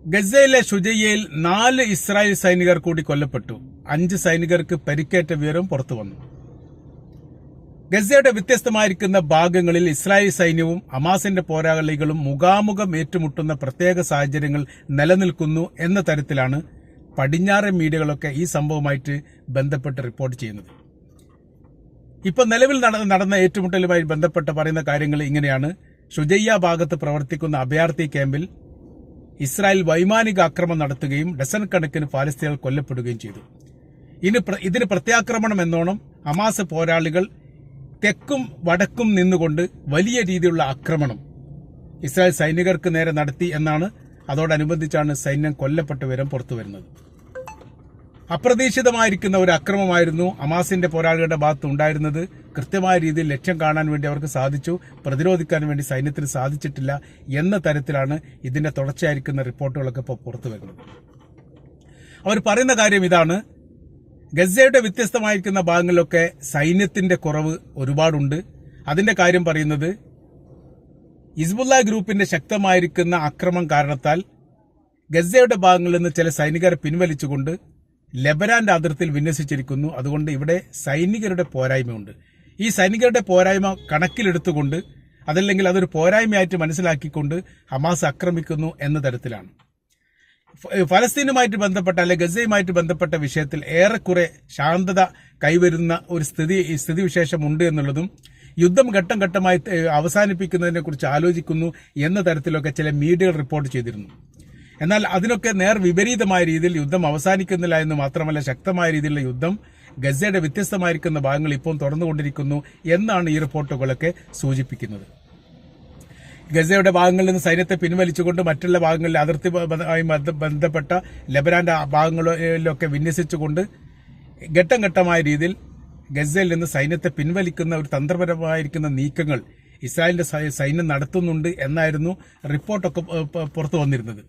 ഗസയിലെ ഷുജയ്യയിൽ 4 ഇസ്രായേൽ സൈനികർ കൂടി കൊല്ലപ്പെട്ടു. 5 സൈനികർക്ക് പരിക്കേറ്റ വിവരം പുറത്തുവന്നു. ഗസയുടെ വ്യത്യസ്തമായിരിക്കുന്ന ഭാഗങ്ങളിൽ ഇസ്രായേൽ സൈന്യവും ഹമാസിന്റെ പോരാളികളും മുഖാമുഖം ഏറ്റുമുട്ടുന്ന പ്രത്യേക സാഹചര്യങ്ങൾ നിലനിൽക്കുന്നു എന്ന തരത്തിലാണ് പടിഞ്ഞാറൻ മീഡിയകളൊക്കെ ഈ സംഭവവുമായിട്ട് ബന്ധപ്പെട്ട് റിപ്പോർട്ട് ചെയ്യുന്നത്. ഇപ്പോൾ നിലവിൽ നടന്ന ഏറ്റുമുട്ടലുമായി ബന്ധപ്പെട്ട് പറയുന്ന കാര്യങ്ങൾ ഇങ്ങനെയാണ്. ഷുജയ്യ ഭാഗത്ത് പ്രവർത്തിക്കുന്ന അഭയാർത്ഥി ക്യാമ്പിൽ ഇസ്രായേൽ വൈമാനിക ആക്രമണം നടത്തുകയും ഡസൻ കണക്കിന് ഫലസ്തീനികൾ കൊല്ലപ്പെടുകയും ചെയ്തു. ഇതിന് പ്രത്യാക്രമണം എന്നോണം ഹമാസ് പോരാളികൾ തെക്കും വടക്കും നിന്നുകൊണ്ട് വലിയ രീതിയിലുള്ള ആക്രമണം ഇസ്രായേൽ സൈനികർക്ക് നേരെ നടത്തി എന്നാണ്. അതോടനുബന്ധിച്ചാണ് സൈന്യം കൊല്ലപ്പെട്ട വിവരം പുറത്തുവരുന്നത്. അപ്രതീക്ഷിതമായിരിക്കുന്ന ഒരു അക്രമമായിരുന്നു ഹമാസിന്റെ പോരാളികളുടെ ഭാഗത്ത് ഉണ്ടായിരുന്നത്. കൃത്യമായ രീതിയിൽ ലക്ഷ്യം കാണാൻ വേണ്ടി അവർക്ക് സാധിച്ചു, പ്രതിരോധിക്കാൻ വേണ്ടി സൈന്യത്തിന് സാധിച്ചിട്ടില്ല എന്ന തരത്തിലാണ് ഇതിന്റെ തുടർച്ചയായിരിക്കുന്ന റിപ്പോർട്ടുകളൊക്കെ ഇപ്പോൾ പുറത്തു വരുന്നത്. അവർ പറയുന്ന കാര്യം ഇതാണ്: ഗസയുടെ വ്യത്യസ്തമായിരിക്കുന്ന ഭാഗങ്ങളിലൊക്കെ സൈന്യത്തിന്റെ കുറവ് ഒരുപാടുണ്ട്. അതിന്റെ കാര്യം പറയുന്നത് ഹിസ്ബുള്ള ഗ്രൂപ്പിന്റെ ശക്തമായിരിക്കുന്ന ആക്രമണം കാരണത്താൽ ഗസയുടെ ഭാഗങ്ങളിൽ നിന്ന് ചില സൈനികരെ പിൻവലിച്ചുകൊണ്ട് ലെബനാന്റെ അതിർത്തിയിൽ വിന്യസിച്ചിരിക്കുന്നു. അതുകൊണ്ട് ഇവിടെ സൈനികരുടെ പോരായ്മയുണ്ട്. ഈ സൈനികരുടെ പോരായ്മ കണക്കിലെടുത്തുകൊണ്ട്, അതല്ലെങ്കിൽ അതൊരു പോരായ്മയായിട്ട് മനസ്സിലാക്കിക്കൊണ്ട് ഹമാസ് ആക്രമിക്കുന്നു എന്ന തരത്തിലാണ്. ഫലസ്തീനുമായിട്ട് ബന്ധപ്പെട്ട അല്ലെങ്കിൽ ഗസയുമായിട്ട് ബന്ധപ്പെട്ട വിഷയത്തിൽ ഏറെക്കുറെ ശാന്തത കൈവരുന്ന ഒരു സ്ഥിതിവിശേഷം ഉണ്ട് എന്നുള്ളതും, യുദ്ധം ഘട്ടം ഘട്ടമായി അവസാനിപ്പിക്കുന്നതിനെ കുറിച്ച് ആലോചിക്കുന്നു എന്ന തരത്തിലൊക്കെ ചില മീഡിയകൾ റിപ്പോർട്ട് ചെയ്തിരുന്നു. എന്നാൽ അതിനൊക്കെ നേർ വിപരീതമായ രീതിയിൽ യുദ്ധം അവസാനിക്കുന്നില്ല എന്ന് മാത്രമല്ല, ശക്തമായ രീതിയിലുള്ള യുദ്ധം ഗസയുടെ വ്യത്യസ്തമായിരിക്കുന്ന ഭാഗങ്ങൾ ഇപ്പോൾ തുറന്നുകൊണ്ടിരിക്കുന്നു എന്നാണ് ഈ റിപ്പോർട്ടുകളൊക്കെ സൂചിപ്പിക്കുന്നത്. ഗസയുടെ ഭാഗങ്ങളിൽ നിന്ന് സൈന്യത്തെ പിൻവലിച്ചുകൊണ്ട് മറ്റുള്ള ഭാഗങ്ങളിൽ അതിർത്തിയുമായി ബന്ധപ്പെട്ട ലെബനാന്റെ ഭാഗങ്ങളിലൊക്കെ വിന്യസിച്ചുകൊണ്ട് ഘട്ടം ഘട്ടമായ രീതിയിൽ ഗസയിൽ നിന്ന് സൈന്യത്തെ പിൻവലിക്കുന്ന ഒരു തന്ത്രപരമായിരിക്കുന്ന നീക്കങ്ങൾ ഇസ്രായേലിന്റെ സൈന്യം നടത്തുന്നുണ്ട് എന്നായിരുന്നു റിപ്പോർട്ടൊക്കെ പുറത്തു വന്നിരുന്നത്.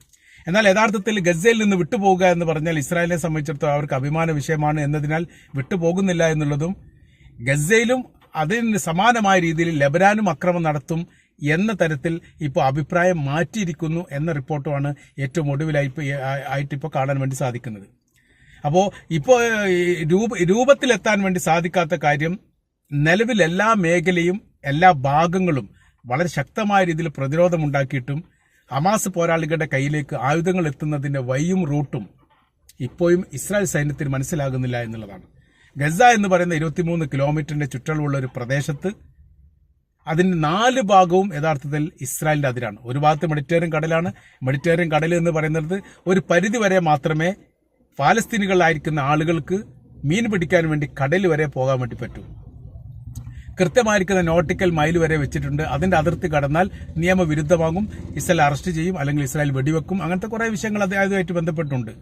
എന്നാൽ യഥാർത്ഥത്തിൽ ഗസയിൽ നിന്ന് വിട്ടുപോകുക എന്ന് പറഞ്ഞാൽ ഇസ്രായേലിനെ സംബന്ധിച്ചിടത്തോളം അവർക്ക് അഭിമാന വിഷയമാണ് എന്നതിനാൽ വിട്ടുപോകുന്നില്ല എന്നുള്ളതും, ഗസയിലും അതിന് സമാനമായ രീതിയിൽ ലെബനാനും അക്രമം നടത്തും എന്ന തരത്തിൽ ഇപ്പോൾ അഭിപ്രായം മാറ്റിയിരിക്കുന്നു എന്ന റിപ്പോർട്ടുമാണ് ഏറ്റവും ഒടുവിലായിട്ട് കാണാൻ വേണ്ടി സാധിക്കുന്നത്. അപ്പോൾ ഇപ്പോൾ രൂപത്തിലെത്താൻ വേണ്ടി സാധിക്കാത്ത കാര്യം, നിലവിൽ എല്ലാ മേഖലയും എല്ലാ ഭാഗങ്ങളും വളരെ ശക്തമായ രീതിയിൽ പ്രതിരോധമുണ്ടാക്കിയിട്ടും ഹമാസ് പോരാളികളുടെ കയ്യിലേക്ക് ആയുധങ്ങൾ എത്തുന്നതിന്റെ വഴിയും റൂട്ടും ഇപ്പോഴും ഇസ്രായേൽ സൈന്യത്തിന് മനസ്സിലാകുന്നില്ല എന്നുള്ളതാണ്. ഗസ എന്ന് പറയുന്ന 23 കിലോമീറ്ററിന്റെ ചുറ്റളവുള്ള ഒരു പ്രദേശത്ത് അതിന്റെ 4 ഭാഗവും യഥാർത്ഥത്തിൽ ഇസ്രായേലിന്റെ അതിരാണ്. ഒരു ഭാഗത്ത് മെഡിറ്ററേനിയൻ കടലാണ്. മെഡിറ്ററേനിയൻ കടൽ എന്ന് പറയുന്നത് ഒരു പരിധി വരെ മാത്രമേ ഫലസ്തീനികളായിരിക്കുന്ന ആളുകൾക്ക് മീൻ പിടിക്കാൻ വേണ്ടി കടൽ വരെ പോകാൻ വേണ്ടി പറ്റൂ. കൃത്യമായിരിക്കുന്ന നോട്ടിക്കൽ മൈൽ വരെ വെച്ചിട്ടുണ്ട്. അതിന്റെ അതിർത്തി കടന്നാൽ നിയമവിരുദ്ധമാകും, ഇസ്രായേൽ അറസ്റ്റ് ചെയ്യും, അല്ലെങ്കിൽ ഇസ്രായേൽ വെടിവെക്കും. അങ്ങനത്തെ കുറെ വിഷയങ്ങൾ അതുമായിട്ട് ബന്ധപ്പെട്ടുണ്ട്.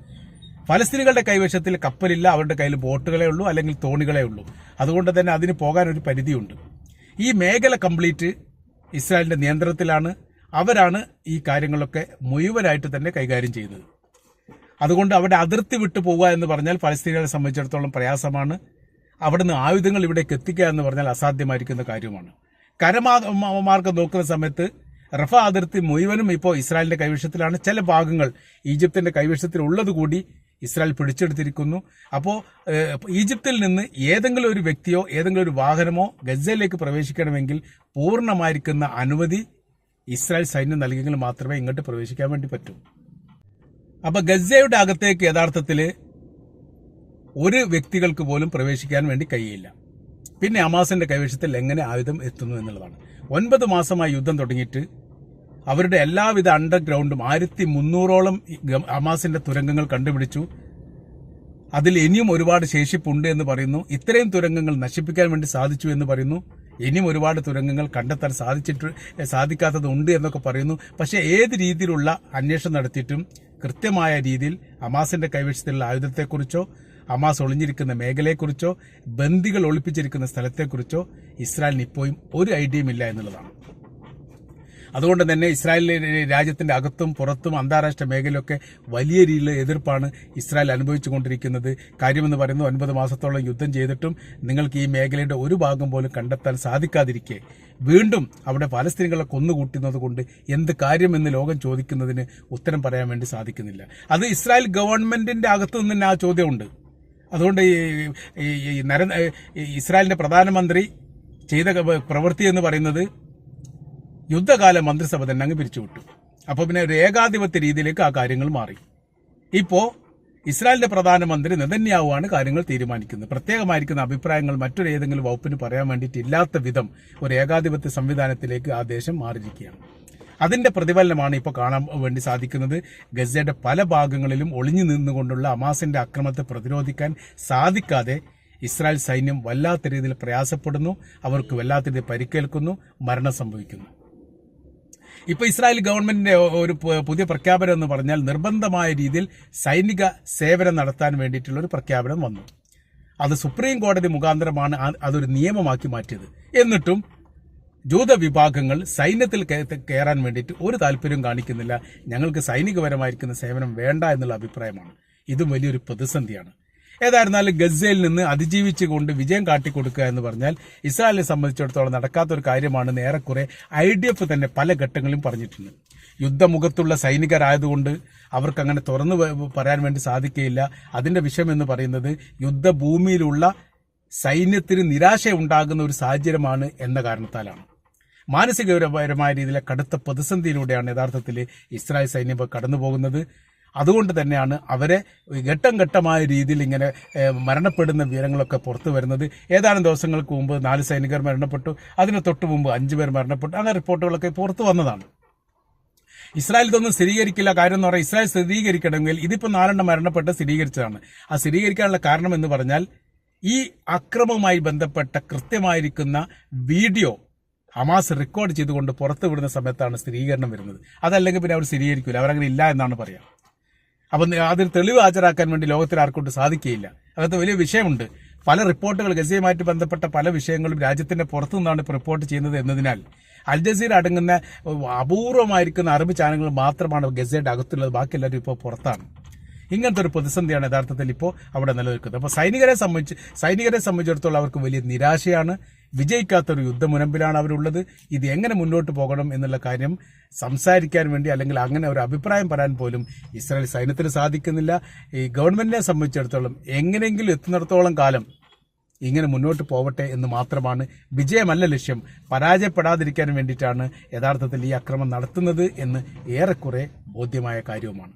ഫലസ്തീനികളുടെ കൈവശത്തിൽ കപ്പലില്ല, അവരുടെ കയ്യിൽ ബോട്ടുകളേ ഉള്ളൂ, അല്ലെങ്കിൽ തോണികളേ ഉള്ളൂ. അതുകൊണ്ട് തന്നെ അതിന് പോകാൻ ഒരു പരിധിയുണ്ട്. ഈ മേഖല കംപ്ലീറ്റ് ഇസ്രായേലിന്റെ നിയന്ത്രണത്തിലാണ്. അവരാണ് ഈ കാര്യങ്ങളൊക്കെ മുഴുവനായിട്ട് തന്നെ കൈകാര്യം ചെയ്യുന്നത്. അതുകൊണ്ട് അവിടെ അതിർത്തി വിട്ടു പോവുക എന്ന് പറഞ്ഞാൽ ഫലസ്തീനികളെ സംബന്ധിച്ചിടത്തോളം പ്രയാസമാണ്. അവിടുന്ന് ആയുധങ്ങൾ ഇവിടേക്ക് എത്തിക്കുക എന്ന് പറഞ്ഞാൽ അസാധ്യമായിരിക്കുന്ന കാര്യമാണ്. കരമാർഗം നോക്കുന്ന സമയത്ത് റഫ അതിർത്തി മുഴുവനും ഇപ്പോൾ ഇസ്രായേലിന്റെ കൈവശത്തിലാണ്. ചില ഭാഗങ്ങൾ ഈജിപ്തിന്റെ കൈവശത്തിൽ ഉള്ളതുകൂടി ഇസ്രായേൽ പിടിച്ചെടുത്തിരിക്കുന്നു. അപ്പോൾ ഈജിപ്തിൽ നിന്ന് ഏതെങ്കിലും ഒരു വ്യക്തിയോ ഏതെങ്കിലും ഒരു വാഹനമോ ഗസയിലേക്ക് പ്രവേശിക്കണമെങ്കിൽ പൂർണ്ണമായിരിക്കുന്ന അനുമതി ഇസ്രായേൽ സൈന്യം നൽകിയെങ്കിൽ മാത്രമേ ഇങ്ങോട്ട് പ്രവേശിക്കാൻ വേണ്ടി പറ്റൂ. അപ്പൊ ഗസയുടെ അകത്തേക്ക് യഥാർത്ഥത്തിൽ ഒരു വ്യക്തികൾക്ക് പോലും പ്രവേശിക്കാൻ വേണ്ടി കഴിയില്ല. പിന്നെ ഹമാസിന്റെ കൈവശത്തിൽ എങ്ങനെ ആയുധം എത്തുന്നു എന്നുള്ളതാണ്. 9 മാസമായി യുദ്ധം തുടങ്ങിയിട്ട് അവരുടെ എല്ലാവിധ അണ്ടർഗ്രൗണ്ടും 1300ഓളം ഹമാസിന്റെ തുരങ്കങ്ങൾ കണ്ടുപിടിച്ചു. അതിൽ ഇനിയും ഒരുപാട് ശേഷിപ്പുണ്ട് എന്ന് പറയുന്നു. ഇത്രയും തുരങ്കങ്ങൾ നശിപ്പിക്കാൻ വേണ്ടി സാധിച്ചു എന്ന് പറയുന്നു. ഇനിയും ഒരുപാട് തുരങ്കങ്ങൾ കണ്ടെത്താൻ സാധിക്കാത്തത് ഉണ്ട് എന്നൊക്കെ പറയുന്നു. പക്ഷേ ഏത് രീതിയിലുള്ള അന്വേഷണം നടത്തിയിട്ടും കൃത്യമായ രീതിയിൽ ഹമാസിന്റെ കൈവശത്തിലുള്ള ആയുധത്തെക്കുറിച്ചോ ഹമാസ് ഒളിഞ്ഞിരിക്കുന്ന മേഖലയെക്കുറിച്ചോ ബന്ദികൾ ഒളിപ്പിച്ചിരിക്കുന്ന സ്ഥലത്തെക്കുറിച്ചോ ഇസ്രായേലിന് ഇപ്പോഴും ഒരു ഐഡിയയും ഇല്ല എന്നുള്ളതാണ്. അതുകൊണ്ട് തന്നെ ഇസ്രായേൽ രാജ്യത്തിന്റെ അകത്തും പുറത്തും അന്താരാഷ്ട്ര മേഖലയിലൊക്കെ വലിയ രീതിയിലുള്ള എതിർപ്പാണ് ഇസ്രായേൽ അനുഭവിച്ചുകൊണ്ടിരിക്കുന്നത്. കാര്യമെന്ന് പറയുന്നത് 9 മാസത്തോളം യുദ്ധം ചെയ്തിട്ടും നിങ്ങൾക്ക് ഈ മേഖലയുടെ ഒരു ഭാഗം പോലും കണ്ടെത്താൻ സാധിക്കാതിരിക്കെ വീണ്ടും അവിടെ പലസ്തീനികളെ കൊന്നുകൂട്ടുന്നത് കൊണ്ട് എന്ത് കാര്യമെന്ന് ലോകം ചോദിക്കുന്നതിന് ഉത്തരം പറയാൻ വേണ്ടി സാധിക്കുന്നില്ല. അത് ഇസ്രായേൽ ഗവൺമെന്റിന്റെ അകത്തു നിന്ന് തന്നെ ആ ചോദ്യമുണ്ട്. അതുകൊണ്ട് ഇസ്രായേലിന്റെ പ്രധാനമന്ത്രി ചെയ്ത പ്രവൃത്തി എന്ന് പറയുന്നത് യുദ്ധകാല മന്ത്രിസഭ തന്നെ അങ്ങ് പിരിച്ചുവിട്ടു. അപ്പോൾ പിന്നെ ഒരു ഏകാധിപത്യ രീതിയിലേക്ക് ആ കാര്യങ്ങൾ മാറി. ഇപ്പോൾ ഇസ്രായേലിന്റെ പ്രധാനമന്ത്രി നെതന്യാഹുവാണ് കാര്യങ്ങൾ തീരുമാനിക്കുന്നത്. പ്രത്യേകമായിരിക്കുന്ന അഭിപ്രായങ്ങൾ മറ്റൊരു ഏതെങ്കിലും വകുപ്പിന് പറയാൻ വേണ്ടിയിട്ടില്ലാത്ത വിധം ഒരു ഏകാധിപത്യ സംവിധാനത്തിലേക്ക് ആ ദേശം മാറിയിരിക്കുകയാണ്. അതിന്റെ പ്രതിഫലനമാണ് ഇപ്പോൾ കാണാൻ വേണ്ടി സാധിക്കുന്നത്. ഗസയുടെ പല ഭാഗങ്ങളിലും ഒളിഞ്ഞു നിന്നുകൊണ്ടുള്ള ഹമാസിന്റെ അക്രമത്തെ പ്രതിരോധിക്കാൻ സാധിക്കാതെ ഇസ്രായേൽ സൈന്യം വല്ലാത്ത രീതിയിൽ പ്രയാസപ്പെടുന്നു. അവർക്ക് വല്ലാത്ത രീതിയിൽ പരിക്കേൽക്കുന്നു, മരണം സംഭവിക്കുന്നു. ഇപ്പൊ ഇസ്രായേൽ ഗവൺമെന്റിന്റെ ഒരു പുതിയ പ്രഖ്യാപനം എന്ന് പറഞ്ഞാൽ നിർബന്ധമായ രീതിയിൽ സൈനിക സേവനം നടത്താൻ വേണ്ടിയിട്ടുള്ള ഒരു പ്രഖ്യാപനം വന്നു. അത് സുപ്രീം കോടതി മുഖാന്തരമാണ് അതൊരു നിയമമാക്കി മാറ്റിയത്. എന്നിട്ടും ജൂത വിഭാഗങ്ങൾ സൈന്യത്തിൽ കയറാൻ വേണ്ടിയിട്ട് ഒരു താല്പര്യവും കാണിക്കുന്നില്ല. ഞങ്ങൾക്ക് സൈനികപരമായിരിക്കുന്ന സേവനം വേണ്ട എന്നുള്ള അഭിപ്രായമാണ്. ഇതും വലിയൊരു പ്രതിസന്ധിയാണ്. ഏതായിരുന്നാലും ഗസയിൽ നിന്ന് അതിജീവിച്ചുകൊണ്ട് വിജയം കാട്ടിക്കൊടുക്കുക എന്ന് പറഞ്ഞാൽ ഇസ്രായേലിനെ സംബന്ധിച്ചിടത്തോളം നടക്കാത്തൊരു കാര്യമാണെന്ന് ഏറെക്കുറെ IDF തന്നെ പല ഘട്ടങ്ങളിലും പറഞ്ഞിട്ടുണ്ട്. യുദ്ധമുഖത്തുള്ള സൈനികരായതുകൊണ്ട് അവർക്ക് അങ്ങനെ തുറന്നു പറയാൻ വേണ്ടി സാധിക്കുകയില്ല. അതിന്റെ വിഷയം എന്ന് പറയുന്നത് യുദ്ധഭൂമിയിലുള്ള സൈന്യത്തിന് നിരാശ ഉണ്ടാകുന്ന ഒരു സാഹചര്യമാണ് എന്ന കാരണത്താലാണ്. മാനസികപരമായ രീതിയിലെ കടുത്ത പ്രതിസന്ധിയിലൂടെയാണ് യഥാർത്ഥത്തിൽ ഇസ്രായേൽ സൈന്യം കടന്നുപോകുന്നത്. അതുകൊണ്ട് തന്നെയാണ് അവരെ ഘട്ടം ഘട്ടമായ രീതിയിൽ ഇങ്ങനെ മരണപ്പെടുന്ന വിവരങ്ങളൊക്കെ പുറത്തു വരുന്നത്. ഏതാനും ദിവസങ്ങൾക്ക് മുമ്പ് 4 സൈനികർ മരണപ്പെട്ടു, അതിന് തൊട്ട് മുമ്പ് 5 പേർ മരണപ്പെട്ടു. അങ്ങനെ റിപ്പോർട്ടുകളൊക്കെ പുറത്തു വന്നതാണ്. ഇസ്രായേൽ ഇതൊന്നും സ്ഥിരീകരിക്കില്ല. കാര്യം എന്ന് പറഞ്ഞാൽ ഇസ്രായേൽ സ്ഥിരീകരിക്കണമെങ്കിൽ ഇതിപ്പോൾ 4 മരണപ്പെട്ട് സ്ഥിരീകരിച്ചതാണ്. ആ സ്ഥിരീകരിക്കാനുള്ള കാരണം എന്ന് പറഞ്ഞാൽ ഈ അക്രമവുമായി ബന്ധപ്പെട്ട കൃത്യമായിരിക്കുന്ന വീഡിയോ ഹമാസ് റെക്കോർഡ് ചെയ്തുകൊണ്ട് പുറത്തു വിടുന്ന സമയത്താണ് സ്ഥിരീകരണം വരുന്നത്. അതല്ലെങ്കിൽ പിന്നെ അവർ സ്ഥിരീകരിക്കില്ല, അവരങ്ങനെ ഇല്ല എന്നാണ് പറയാം. അപ്പം അതിന് തെളിവ് ഹാജരാക്കാൻ വേണ്ടി ലോകത്തിൽ ആർക്കൊണ്ട് സാധിക്കുകയില്ല. അതൊക്കെ വലിയ വിഷയമുണ്ട്. പല റിപ്പോർട്ടുകൾ ഗസയുമായിട്ട് ബന്ധപ്പെട്ട പല വിഷയങ്ങളും രാജ്യത്തിന്റെ പുറത്തു നിന്നാണ് ഇപ്പോൾ റിപ്പോർട്ട് ചെയ്യുന്നത് എന്നതിനാൽ അൽ ജസീറ അടങ്ങുന്ന അപൂർവമായിരിക്കുന്ന അറബ് ചാനലുകൾ മാത്രമാണ് ഗസയുടെ അകത്തുള്ളത്. ബാക്കി എല്ലാവരും ഇപ്പോൾ പുറത്താണ്. ഇങ്ങനത്തെ ഒരു പ്രതിസന്ധിയാണ് യഥാർത്ഥത്തിൽ ഇപ്പോൾ അവിടെ നിലനിൽക്കുന്നത്. അപ്പോൾ സൈനികരെ സംബന്ധിച്ചിടത്തോളം അവർക്ക് വലിയ നിരാശയാണ്. വിജയിക്കാത്തൊരു യുദ്ധമുനമ്പിലാണ് അവരുള്ളത്. ഇത് എങ്ങനെ മുന്നോട്ട് പോകണം എന്നുള്ള കാര്യം സംസാരിക്കാൻ വേണ്ടി അല്ലെങ്കിൽ അങ്ങനെ ഒരു അഭിപ്രായം പറയാൻ പോലും ഇസ്രായേൽ സൈന്യത്തിന് സാധിക്കുന്നില്ല. ഈ ഗവൺമെന്റിനെ സംബന്ധിച്ചിടത്തോളം എങ്ങനെയെങ്കിലും എത്തുന്നിടത്തോളം കാലം ഇങ്ങനെ മുന്നോട്ട് പോവട്ടെ എന്ന് മാത്രമാണ്. വിജയമല്ല ലക്ഷ്യം. പരാജയപ്പെടാതിരിക്കാൻ വേണ്ടിയിട്ടാണ് യഥാർത്ഥത്തിൽ ഈ അക്രമം നടത്തുന്നത് എന്ന് ഏറെക്കുറെ ബോധ്യമായ കാര്യവുമാണ്.